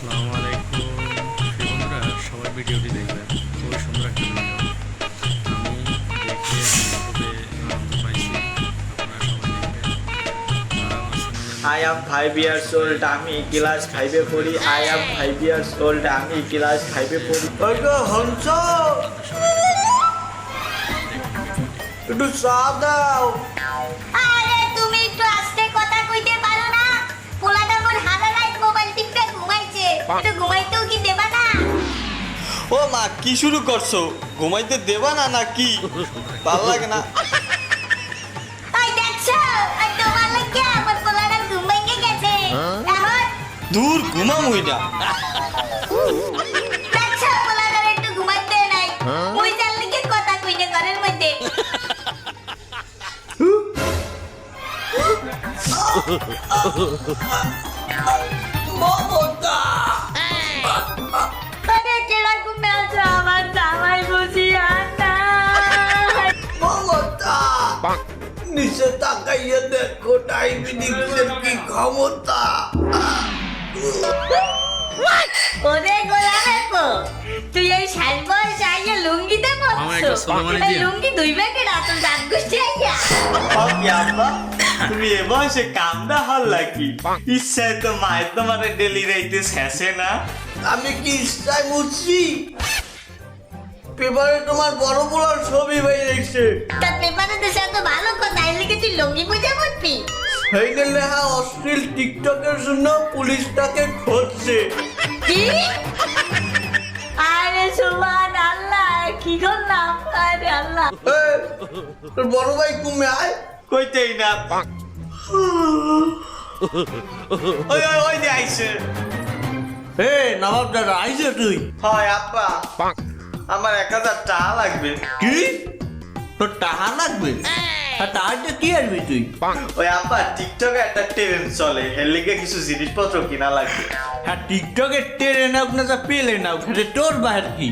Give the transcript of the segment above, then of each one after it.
আসসালামু আলাইকুম প্রিয় বন্ধুরা, সবাই ভিডিওটি দেখবেন। খুবই সুন্দর একটা ভিডিও, আমি দেখে খুবই আনন্দ পাইছি। আপনারা সবাই দেখবেন। যারা আমার চ্যানেলে I am 5 years old. আমি ক্লাস 5 এ পড়ি। I am 5 years old. আমি ক্লাস 5 এ পড়ি। ওই গো হংস, একটু চা দাও। আরে তুমি একটু আস্তে কথা কইতে পারো না? পোলাটা মোর হারা রাত মোবাইল টিপতে ঘুমাইছে, একটু ঘুমাইতেও কি দেবা না? ও মা, কি শুরু করছো? ঘুমাইতে দেবা না নাকি? ভালো লাগে না। ওই দেখছো, ওই তোমার লাগে আমার পোলাটা ঘুম ভেঙে গেছে। এখন দূর ঘুমামুই না। দেখছো পোলাটার একটু ঘুমাইতে নাই, ওই যার লিগে কথা কইনে ঘরের মধ্যে। আরে কেডা ঘুমে আছো? আমার জামাই বুঝি আর নাই। মমতা, নিচে তাকাইয়া দেখো ডায়াবেটিক্সের কি ক্ষমতা। ওরে গোলামের পো, তুই এই সাজবর চাইয়া লুঙ্গিতে আমার একটা পড়ছো? সোনামানি এই দিও। লুঙ্গি দুই ব্যাগে রাখো, দাঁত গুষ্টি আইয়া। কি আব্বা, তুমি এ বয়সে কামটা হল নাকি? ইচ্ছায় তো মায়ের তোমার ডেলি রাইতে শেষে না। আমি কি ইচ্ছায় বুঝছি? পেপারে তোমার বড় বড় ছবি বেরিয়েছে। তা পেপারে দেশে এত ভালো কথা, এর লিগে তুই লুঙ্গি বুঝে পড়বি? সেইখানে লেখা অশ্লীল টিকটকের জন্য পুলিশ তাকে খুঁজছে। কি? আরে সুবহান আল্লাহ, কি করলাম? আরে আল্লাহ। এই, তোর বড় ভাই কুমে আয়। কইতেই না। ওই ওই ওই যে আইছে। নবাব দাদা আইছে তুই? হয় আব্বা, আমার 1000 টাকা লাগবে। কি তোর টাকা লাগবে? আর টাকাটা কি আসবি তুই? ওই আব্বা, টিকটকে একটা ট্রেন্ড চলে, এর লিগে কিছু জিনিসপত্র কিনা লাগবে। হ্যাঁ, টিকটকে টেনে নাও না যা পেলে নাও, খালি তোর বাহির কি?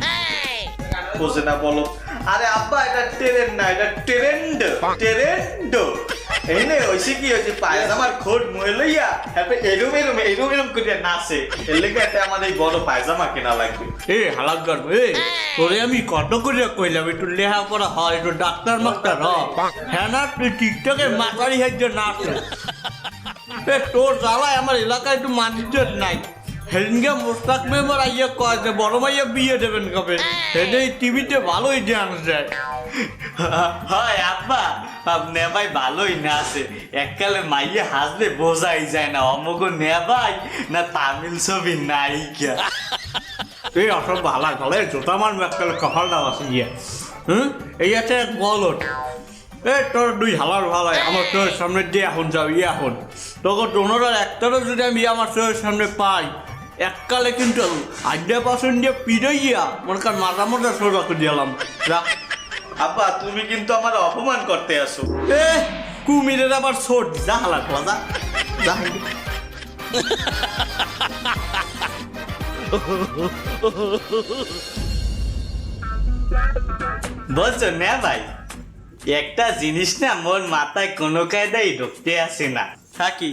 বোঝে না বলো? আরে আব্বা, এটা ট্রেন্ড না, এটা ট্রেন্ড। ট্রেন্ড এই নে হইছে কি হইছে, পায়জামার খোট মুহে লইয়া এরপর এরম এরম এরম এরম করে নাচে। এর লিগে একটা আমার এই বড় পায়জামা কিনা লাগবে। হালাক গর্ব তোরে আমি কত করে কইলাম একটু লেহা পড়া হয়, একটু ডাক্তার মাক্তার হ। হ্যাঁ না, তুই টিকটকে মাতারি হাইজে নাচ। তোর জ্বালায় আমার এলাকায় একটু মানুষজন নাই। সেদিনকে মোস্তাক মেম্বার আইয়া কয় যে বড় মাইয়া বিয়ে দেবেন কবে। সেটাই টিভিতে ভালোই ডান্স যায়। হয় আব্বা, নেবাই ভালোই নাচে। এককালে মাইয়া হাসলে বোঝাই যায় না অমুক নেবাই না তামিল ছবি নায়িকা। এই অসব ভালা গলে জোতা মার মেকালে কপাল দাও আছে গিয়া। এই আছে এক বলট। তোর দুই হালার ভালাই আমার চোখের সামনে দিয়ে এখন যাও এখন তখন তোমরা একটারও যদি আমি আমার চোখের সামনে পাই, এককালে কিন্তু 80% দিয়ে পিড়াইয়া মনে কর মাথা মাথা সোজা করে দিলাম। আব্বা, তুমি কিন্তু আমার অপমান করতে আসো। কুমিরের আবার ছোট যা হালা খোলা যা যা। বলছো না ভাই, একটা জিনিস না মোর মাথায় কোনো কায়দাই ঢুকতে আসে না। থাকি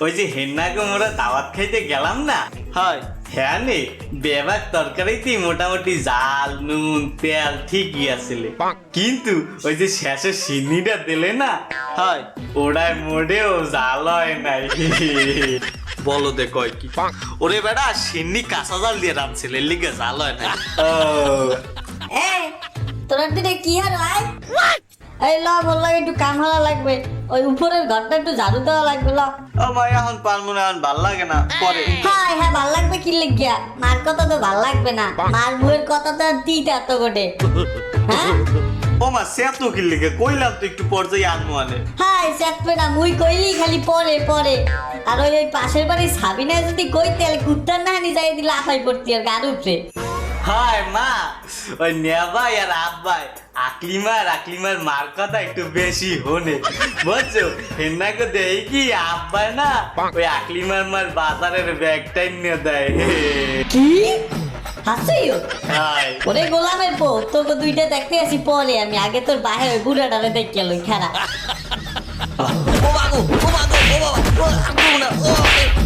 ওই যে হেন্নাকে মোরা দাওয়াত খাইতে গেলাম না, হয় হ্যাঁ নে বেবাক তরকারিতে মোটামুটি জাল নুন তেল ঠিকই আসলে, কিন্তু ওই যে শেষে সিন্নিটা দিলে না, হয় ওটাই মোটেও জাল হয় নাই। বলো দে কয় কি? ওরে বেটা, সিন্নি কাঁচা জাল দিয়ে রাঁধছিল, এর লিগে জাল হয় নাই। এই তোরা দিনে কি আর হয়? এই ল বললাম একটু কাম হওয়া লাগবে, ওই উপরের ঘরটা একটু ঝাড়ু দেওয়া লাগবে। ল ও ভাই, এখন পারবো না, এখন ভাল লাগে না, পরে। হ্যাঁ হ্যাঁ, ভাল লাগবে কি লিখিয়া? মার কথা তো ভাল লাগবে না, মার বউয়ের কথা তো তিত এত গোটে। হ্যাঁ ও মা, সে তো কি লিগে কইলাম তো একটু পর্যায়ে আনবো আনে। হাই চাটবে না, মুই কইলি খালি পরে পরে। আর ওই ওই পাশের বাড়ির সাবিনা যদি কইতে, তাহলে কুত্তার নাহানি যাই দিলে আফাই পড়তি আর গার উপরে। হায় মা, ওই নেভাই আর আব্বাই আকলিমার মার কথা একটু বেশি হনে, বুঝছো? হেন্নাকে দেই কি আব্বাই না ওই আকলিমার মার বাজারের ব্যাগটাই নিয়ে দেয়। কি হাসিও? হায় ওরে গোলামের পো, তোকে দুইটা দেখতে আসি পরে, আমি আগে তোর বাহে ওই বুড়াটারে দেখে লই খারা। ও বাবু ও বাবু ও বাবা ও বাবা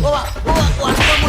ও বাবা ও বাবা